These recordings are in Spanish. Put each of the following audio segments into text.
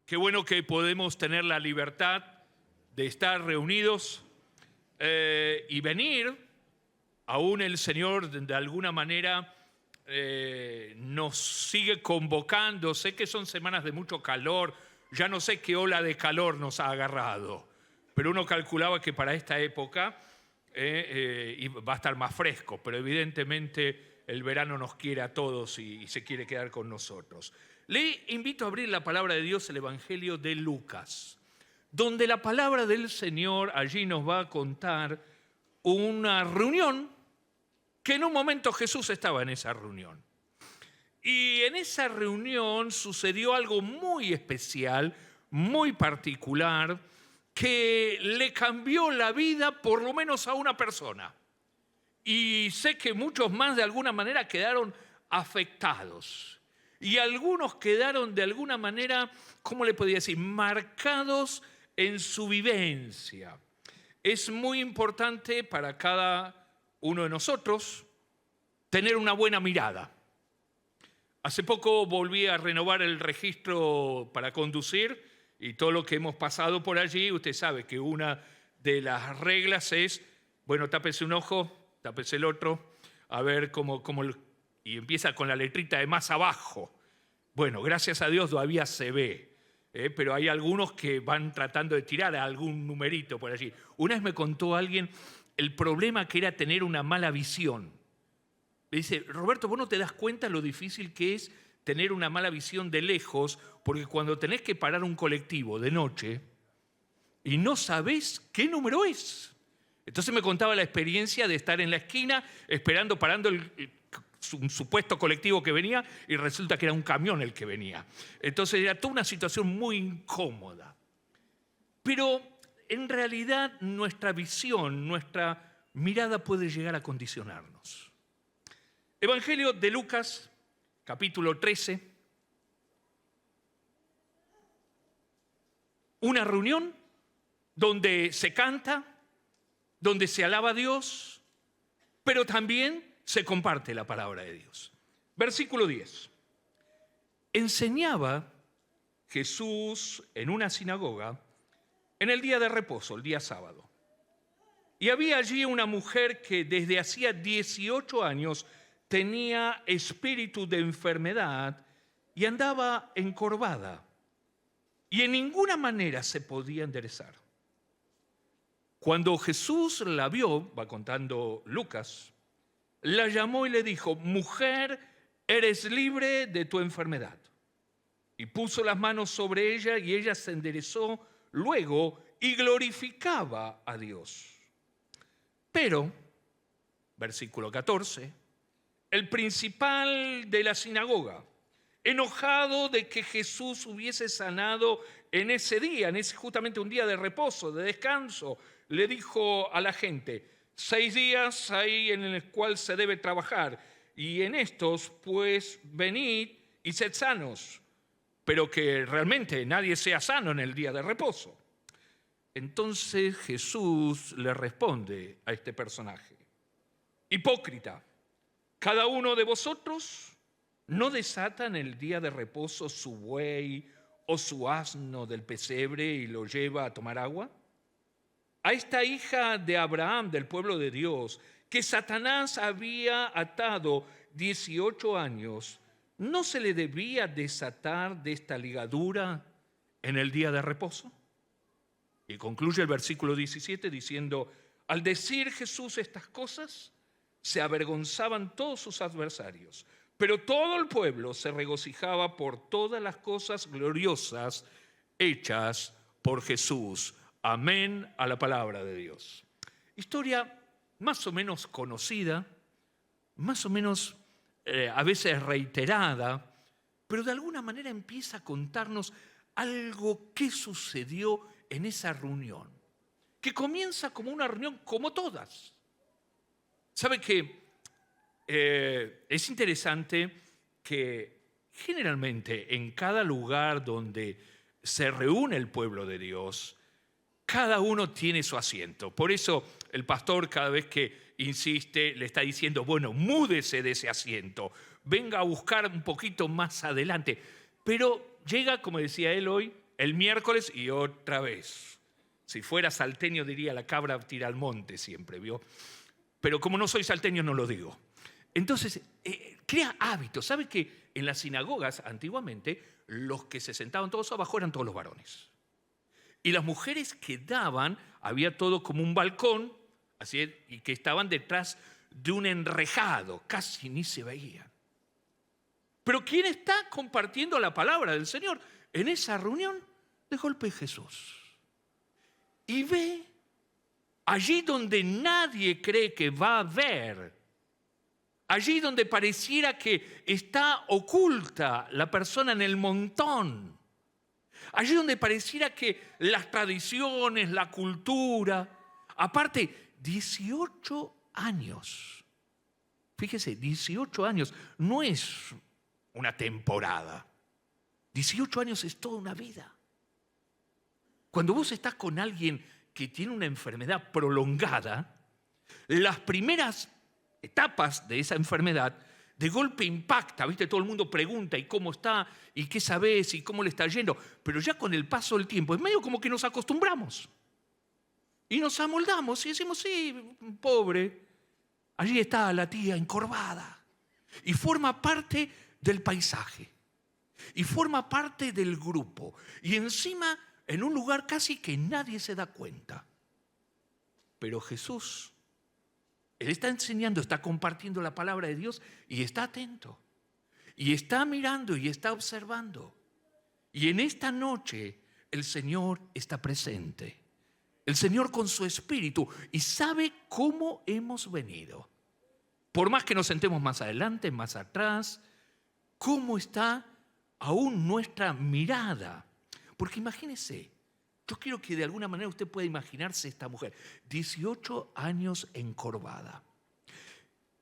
Qué bueno que podemos tener la libertad de estar reunidos y venir. Aún el Señor de alguna manera nos sigue convocando. Sé que son semanas de mucho calor, ya no sé qué ola de calor nos ha agarrado, pero uno calculaba que para esta época va a estar más fresco, pero evidentemente el verano nos quiere a todos y se quiere quedar con nosotros. Le invito a abrir la palabra de Dios, el Evangelio de Lucas, donde la palabra del Señor allí nos va a contar una reunión que en un momento Jesús estaba en esa reunión. Y en esa reunión sucedió algo muy especial, muy particular, que le cambió la vida por lo menos a una persona. Y sé que muchos más de alguna manera quedaron afectados. Y algunos quedaron de alguna manera, ¿cómo le podría decir?, marcados en su vivencia. Es muy importante para cada uno de nosotros tener una buena mirada. Hace poco volví a renovar el registro para conducir y todo lo que hemos pasado por allí. Usted sabe que una de las reglas es, bueno, tápese un ojo, tápese el otro, a ver cómo y empieza con la letrita de más abajo. Bueno, gracias a Dios todavía se ve, pero hay algunos que van tratando de tirar algún numerito por allí. Una vez me contó alguien el problema que era tener una mala visión. Me dice, Roberto, ¿vos no te das cuenta lo difícil que es tener una mala visión de lejos? Porque cuando tenés que parar un colectivo de noche y no sabés qué número es. Entonces me contaba la experiencia de estar en la esquina esperando, parando un supuesto colectivo que venía y resulta que era un camión el que venía. Entonces era toda una situación muy incómoda. Pero en realidad nuestra visión, nuestra mirada puede llegar a condicionarnos. Evangelio de Lucas, capítulo 13. Una reunión donde se canta, donde se alaba a Dios, pero también se comparte la palabra de Dios. Versículo 10. Enseñaba Jesús en una sinagoga en el día de reposo, el día sábado. Y había allí una mujer que desde hacía 18 años tenía espíritu de enfermedad y andaba encorvada y en ninguna manera se podía enderezar. Cuando Jesús la vio, va contando Lucas, la llamó y le dijo, mujer, eres libre de tu enfermedad. Y puso las manos sobre ella y ella se enderezó luego y glorificaba a Dios. Pero, versículo 14, el principal de la sinagoga, enojado de que Jesús hubiese sanado en ese día, justamente un día de reposo, de descanso, le dijo a la gente, 6 días hay en el cual se debe trabajar, y en estos, pues, venid y sed sanos, pero que realmente nadie sea sano en el día de reposo. Entonces Jesús le responde a este personaje, hipócrita, cada uno de vosotros no desata en el día de reposo su buey o su asno del pesebre y lo lleva a tomar agua. A esta hija de Abraham, del pueblo de Dios, que Satanás había atado 18 años, ¿no se le debía desatar de esta ligadura en el día de reposo? Y concluye el versículo 17 diciendo, al decir Jesús estas cosas, se avergonzaban todos sus adversarios, pero todo el pueblo se regocijaba por todas las cosas gloriosas hechas por Jesús. Amén a la palabra de Dios. Historia más o menos conocida, más o menos a veces reiterada, pero de alguna manera empieza a contarnos algo que sucedió en esa reunión, que comienza como una reunión como todas. ¿Sabe qué? Es interesante que generalmente en cada lugar donde se reúne el pueblo de Dios, cada uno tiene su asiento. Por eso el pastor cada vez que insiste le está diciendo, bueno, múdese de ese asiento, venga a buscar un poquito más adelante. Pero llega, como decía él hoy, el miércoles y otra vez. Si fuera salteño diría la cabra tira al monte siempre, ¿vio? Pero como no soy salteño no lo digo. Entonces, crea hábitos. ¿Sabe que en las sinagogas antiguamente los que se sentaban todos abajo eran todos los varones? Y las mujeres quedaban, había todo como un balcón, así, y que estaban detrás de un enrejado, casi ni se veían. Pero ¿quién está compartiendo la palabra del Señor? En esa reunión, de golpe Jesús. Y ve allí donde nadie cree que va a ver, allí donde pareciera que está oculta la persona en el montón, allí donde pareciera que las tradiciones, la cultura, aparte, 18 años, fíjese, 18 años no es una temporada, 18 años es toda una vida. Cuando vos estás con alguien que tiene una enfermedad prolongada, las primeras etapas de esa enfermedad de golpe impacta, ¿viste? Todo el mundo pregunta, ¿y cómo está? ¿Y qué sabés? ¿Y cómo le está yendo? Pero ya con el paso del tiempo, es medio como que nos acostumbramos. Y nos amoldamos y decimos, sí, pobre, allí está la tía encorvada. Y forma parte del paisaje. Y forma parte del grupo. Y encima, en un lugar casi que nadie se da cuenta. Pero Jesús, Él está enseñando, está compartiendo la palabra de Dios y está atento. Y está mirando y está observando. Y en esta noche el Señor está presente. El Señor con su espíritu y sabe cómo hemos venido. Por más que nos sentemos más adelante, más atrás, cómo está aún nuestra mirada. Porque imagínese, yo quiero que de alguna manera usted pueda imaginarse esta mujer, 18 años encorvada.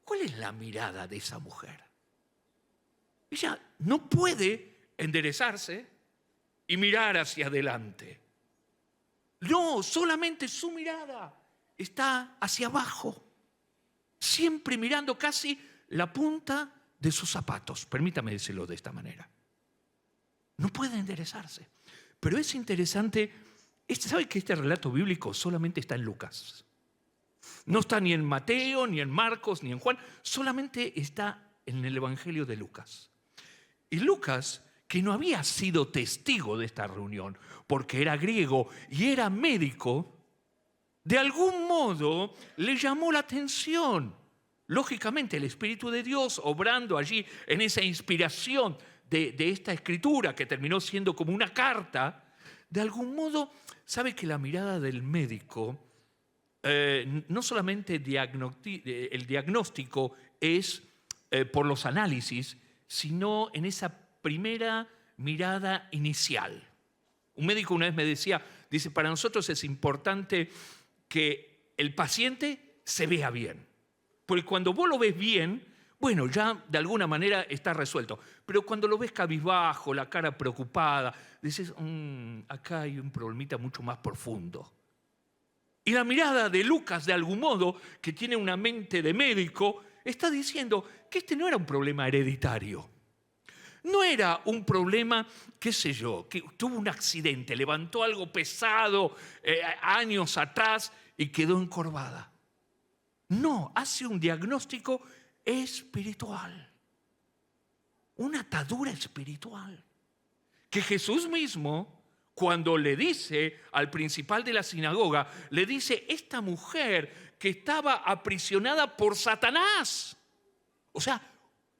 ¿Cuál es la mirada de esa mujer? Ella no puede enderezarse y mirar hacia adelante. No, solamente su mirada está hacia abajo, siempre mirando casi la punta de sus zapatos. Permítame decirlo de esta manera. No puede enderezarse. Pero es interesante, ¿sabe que este relato bíblico solamente está en Lucas? No está ni en Mateo, ni en Marcos, ni en Juan, solamente está en el Evangelio de Lucas. Y Lucas, que no había sido testigo de esta reunión, porque era griego y era médico, de algún modo le llamó la atención. Lógicamente, el Espíritu de Dios obrando allí en esa inspiración de esta escritura que terminó siendo como una carta, de algún modo, sabe que la mirada del médico, no solamente el diagnóstico es por los análisis, sino en esa primera mirada inicial. Un médico una vez me decía, dice, para nosotros es importante que el paciente se vea bien. Porque cuando vos lo ves bien, bueno, ya de alguna manera está resuelto. Pero cuando lo ves cabizbajo, la cara preocupada, dices, acá hay un problemita mucho más profundo. Y la mirada de Lucas, de algún modo, que tiene una mente de médico, está diciendo que este no era un problema hereditario. No era un problema, qué sé yo, que tuvo un accidente, levantó algo pesado años atrás y quedó encorvada. No, hace un diagnóstico espiritual. Una atadura espiritual. Que Jesús mismo, cuando le dice al principal de la sinagoga, le dice, esta mujer que estaba aprisionada por Satanás. O sea,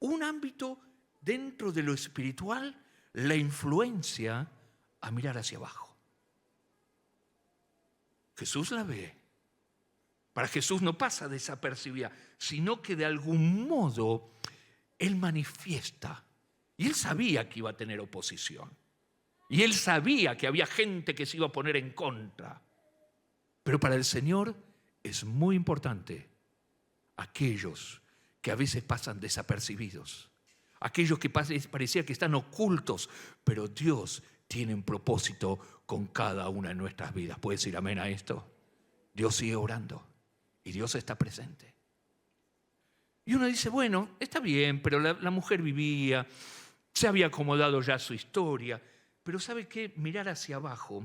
un ámbito dentro de lo espiritual, la influencia a mirar hacia abajo. Jesús la ve. Para Jesús no pasa desapercibida, sino que de algún modo Él manifiesta. Y Él sabía que iba a tener oposición. Y Él sabía que había gente que se iba a poner en contra. Pero para el Señor es muy importante aquellos que a veces pasan desapercibidos. Aquellos que parecía que están ocultos, pero Dios tiene un propósito con cada una de nuestras vidas. ¿Puedes decir amén a esto? Dios sigue orando y Dios está presente. Y uno dice, bueno, está bien, pero la mujer vivía, se había acomodado ya su historia. Pero ¿sabe qué? Mirar hacia abajo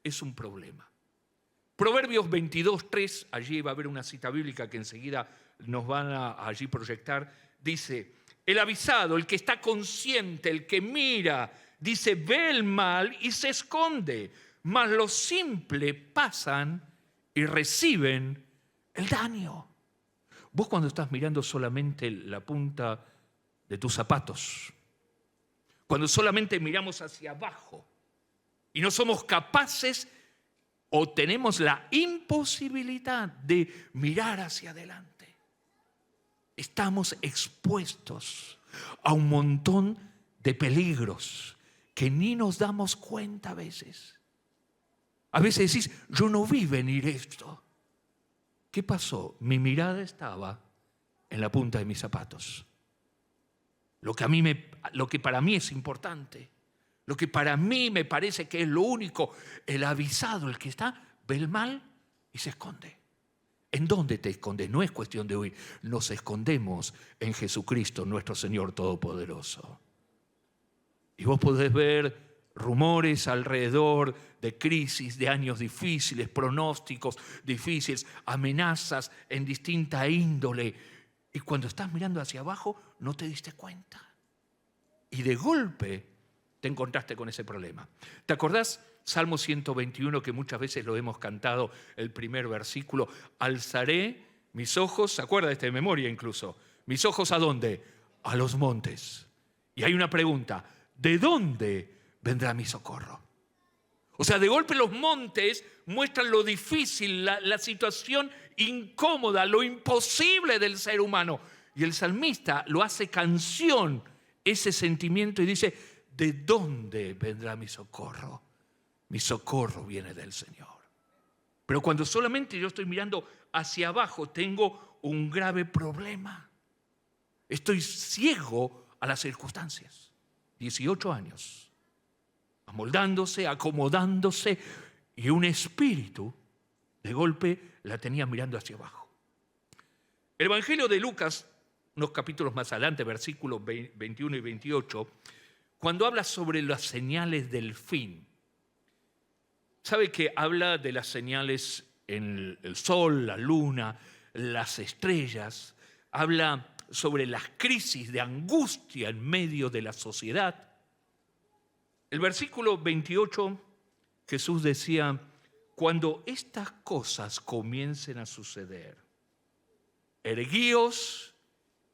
es un problema. Proverbios 22:3, allí va a haber una cita bíblica que enseguida nos van a allí proyectar, dice: el avisado, el que está consciente, el que mira, dice, ve el mal y se esconde, mas los simples pasan y reciben el daño. Vos cuando estás mirando solamente la punta de tus zapatos, cuando solamente miramos hacia abajo y no somos capaces o tenemos la imposibilidad de mirar hacia adelante, estamos expuestos a un montón de peligros que ni nos damos cuenta a veces. A veces decís, yo no vi venir esto. ¿Qué pasó? Mi mirada estaba en la punta de mis zapatos. Lo que para mí es importante, lo que para mí me parece que es lo único, el avisado, el que está, ve el mal y se esconde. ¿En dónde te escondes? No es cuestión de huir. Nos escondemos en Jesucristo, nuestro Señor Todopoderoso. Y vos podés ver rumores alrededor de crisis, de años difíciles, pronósticos difíciles, amenazas en distinta índole. Y cuando estás mirando hacia abajo, no te diste cuenta. Y de golpe te encontraste con ese problema. ¿Te acordás? Salmo 121, que muchas veces lo hemos cantado, el primer versículo. Alzaré mis ojos, ¿se acuerda de memoria incluso? ¿Mis ojos a dónde? A los montes. Y hay una pregunta, ¿de dónde vendrá mi socorro? O sea, de golpe los montes muestran lo difícil, la situación incómoda, lo imposible del ser humano. Y el salmista lo hace canción, ese sentimiento, y dice, ¿de dónde vendrá mi socorro? Mi socorro viene del Señor. Pero cuando solamente yo estoy mirando hacia abajo, tengo un grave problema. Estoy ciego a las circunstancias. 18 años, amoldándose, acomodándose, y un espíritu de golpe la tenía mirando hacia abajo. El Evangelio de Lucas, unos capítulos más adelante, versículos 21 y 28, cuando habla sobre las señales del fin, sabe que habla de las señales en el sol, la luna, las estrellas, habla sobre las crisis de angustia en medio de la sociedad. El versículo 28, Jesús decía, cuando estas cosas comiencen a suceder, erguíos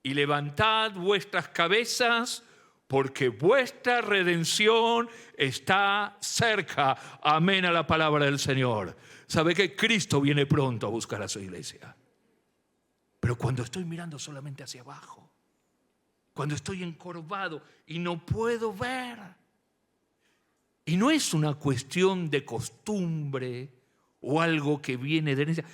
y levantad vuestras cabezas, porque vuestra redención está cerca. Amén a la palabra del Señor. ¿Sabe que Cristo viene pronto a buscar a su iglesia? Pero cuando estoy mirando solamente hacia abajo, cuando estoy encorvado y no puedo ver, y no es una cuestión de costumbre o algo que viene de herencia.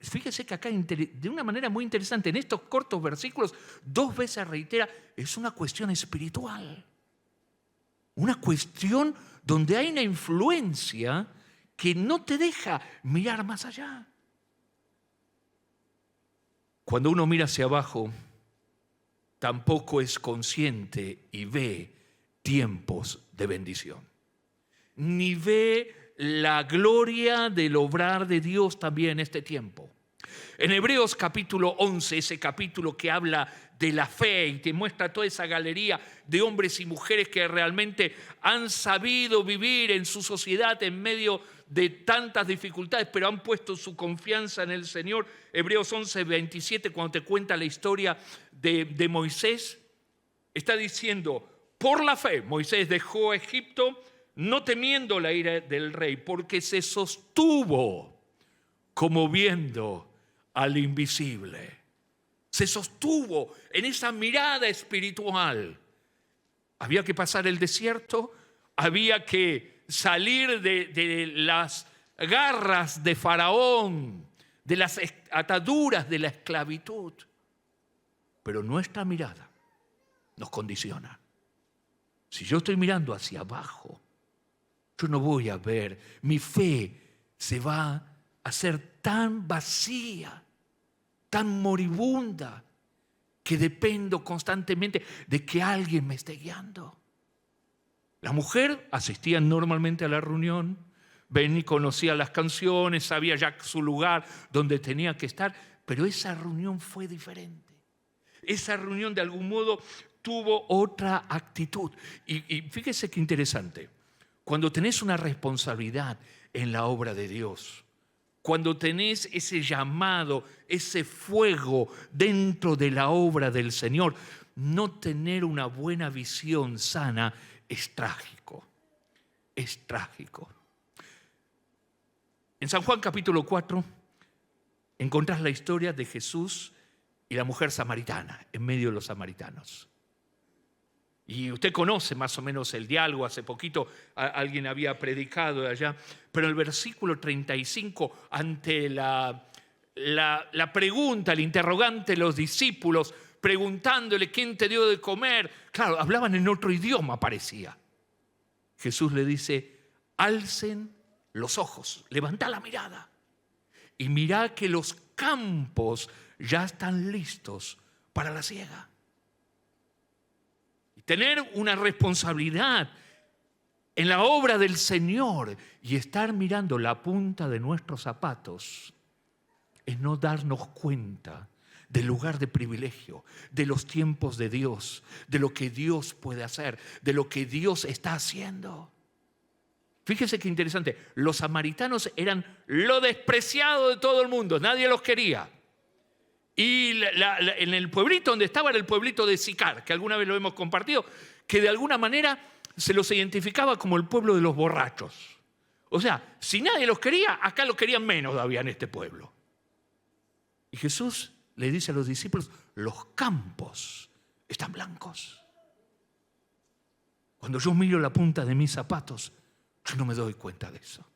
Fíjese que acá de una manera muy interesante, en estos cortos versículos, 2 veces reitera, es una cuestión espiritual. Una cuestión donde hay una influencia que no te deja mirar más allá. Cuando uno mira hacia abajo, tampoco es consciente y ve tiempos de bendición. Ni ve la gloria del obrar de Dios también en este tiempo. En Hebreos capítulo 11, ese capítulo que habla de la fe y te muestra toda esa galería de hombres y mujeres que realmente han sabido vivir en su sociedad en medio de tantas dificultades, pero han puesto su confianza en el Señor. Hebreos 11, 27, cuando te cuenta la historia de Moisés, está diciendo, por la fe Moisés dejó Egipto, no temiendo la ira del rey, porque se sostuvo como viendo al invisible. Se sostuvo en esa mirada espiritual. Había que pasar el desierto, había que salir de las garras de Faraón, de las ataduras de la esclavitud. Pero nuestra mirada nos condiciona. Si yo estoy mirando hacia abajo, yo no voy a ver, mi fe se va a hacer tan vacía, tan moribunda, que dependo constantemente de que alguien me esté guiando. La mujer asistía normalmente a la reunión, venía y conocía las canciones, sabía ya su lugar donde tenía que estar, pero esa reunión fue diferente. Esa reunión de algún modo tuvo otra actitud. Y fíjese qué interesante. Cuando tenés una responsabilidad en la obra de Dios, cuando tenés ese llamado, ese fuego dentro de la obra del Señor, no tener una buena visión sana es trágico. Es trágico. En San Juan capítulo 4 encontrás la historia de Jesús y la mujer samaritana, en medio de los samaritanos. Y usted conoce más o menos el diálogo, hace poquito alguien había predicado de allá, pero el versículo 35, ante la pregunta, el interrogante de los discípulos, preguntándole quién te dio de comer, claro, hablaban en otro idioma parecía. Jesús le dice, alcen los ojos, levantá la mirada y mirá que los campos ya están listos para la siega. Y tener una responsabilidad en la obra del Señor y estar mirando la punta de nuestros zapatos es no darnos cuenta del lugar de privilegio, de los tiempos de Dios, de lo que Dios puede hacer, de lo que Dios está haciendo. Fíjese qué interesante, los samaritanos eran lo despreciado de todo el mundo, nadie los quería. Y en el pueblito donde estaba era el pueblito de Sicar, que alguna vez lo hemos compartido, que de alguna manera se los identificaba como el pueblo de los borrachos. O sea, si nadie los quería, acá los querían menos todavía en este pueblo. Y Jesús le dice a los discípulos, los campos están blancos. Cuando yo miro la punta de mis zapatos, yo no me doy cuenta de eso.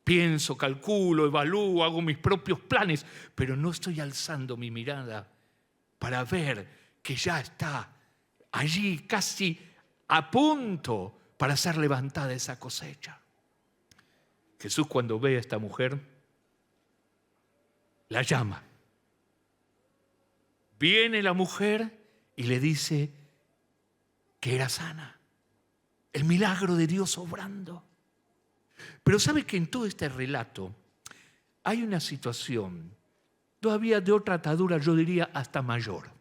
Pienso, calculo, evalúo, hago mis propios planes, pero no estoy alzando mi mirada para ver que ya está allí casi a punto para ser levantada esa cosecha. Jesús, cuando ve a esta mujer, la llama. Viene la mujer y le dice que era sana. El milagro de Dios obrando. Pero sabe que en todo este relato hay una situación todavía de otra atadura, yo diría hasta mayor.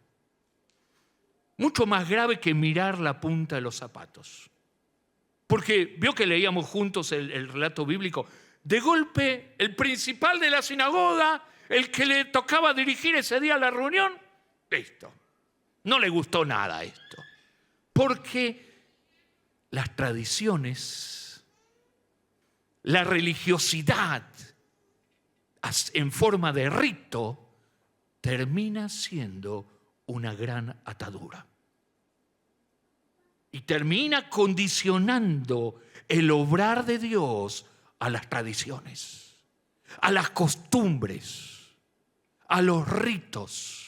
Mucho más grave que mirar la punta de los zapatos. Porque vio que leíamos juntos el relato bíblico. De golpe, el principal de la sinagoga, el que le tocaba dirigir ese día la reunión, listo. No le gustó nada esto. Porque las tradiciones, la religiosidad en forma de rito termina siendo una gran atadura. Y termina condicionando el obrar de Dios a las tradiciones, a las costumbres, a los ritos.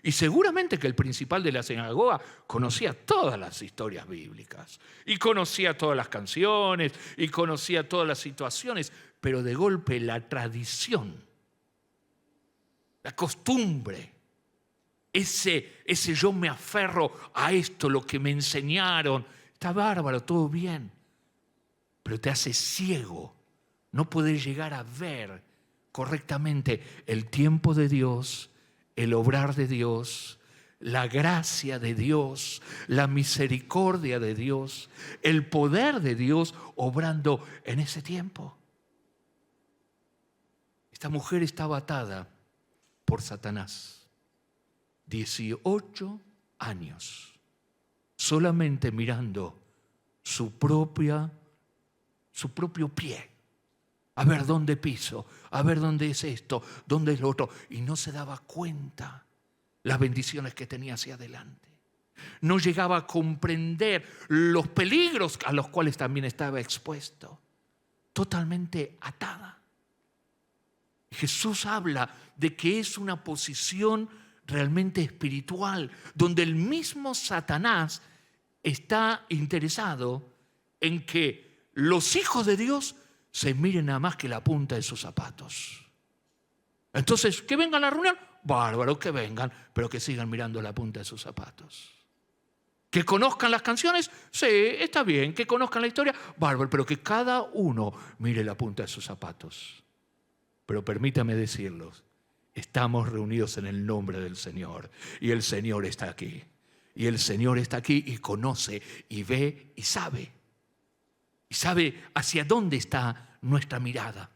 Y seguramente que el principal de la sinagoga conocía todas las historias bíblicas y conocía todas las canciones y conocía todas las situaciones, pero de golpe la tradición, la costumbre, ese yo me aferro a esto, lo que me enseñaron, está bárbaro, todo bien, pero te hace ciego, no puedes llegar a ver correctamente el tiempo de Dios, el obrar de Dios, la gracia de Dios, la misericordia de Dios, el poder de Dios obrando en ese tiempo. Esta mujer estaba atada por Satanás. 18 años, solamente mirando su propio pie. A ver dónde piso, a ver dónde es esto, dónde es lo otro. Y no se daba cuenta las bendiciones que tenía hacia adelante. No llegaba a comprender los peligros a los cuales también estaba expuesto. Totalmente atada. Jesús habla de que es una posición realmente espiritual, donde el mismo Satanás está interesado en que los hijos de Dios se miren nada más que la punta de sus zapatos. Entonces, que vengan a la reunión, bárbaro, que vengan, pero que sigan mirando la punta de sus zapatos. ¿Que conozcan las canciones? Sí, está bien. ¿Que conozcan la historia? Bárbaro, pero que cada uno mire la punta de sus zapatos. Pero permítame decirlos, estamos reunidos en el nombre del Señor y el Señor está aquí. Y el Señor está aquí y conoce y ve y sabe. Y sabe hacia dónde está nuestra mirada,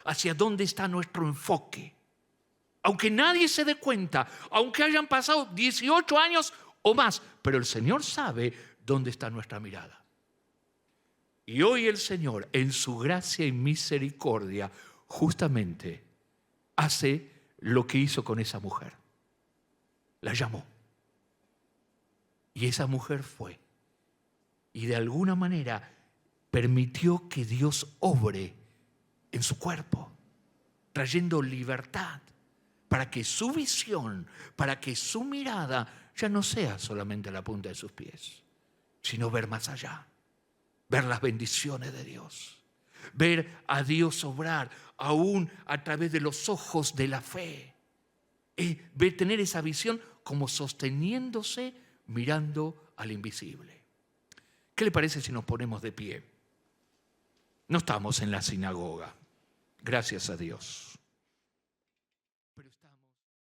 hacia dónde está nuestro enfoque. Aunque nadie se dé cuenta, aunque hayan pasado 18 años o más, pero el Señor sabe dónde está nuestra mirada. Y hoy el Señor, en su gracia y misericordia, justamente hace lo que hizo con esa mujer. La llamó. Y esa mujer fue. Y de alguna manera permitió que Dios obre en su cuerpo, trayendo libertad para que su visión, para que su mirada ya no sea solamente la punta de sus pies, sino ver más allá, ver las bendiciones de Dios, ver a Dios obrar aún a través de los ojos de la fe, tener esa visión como sosteniéndose mirando al invisible. ¿Qué le parece si nos ponemos de pie? No estamos en la sinagoga, gracias a Dios.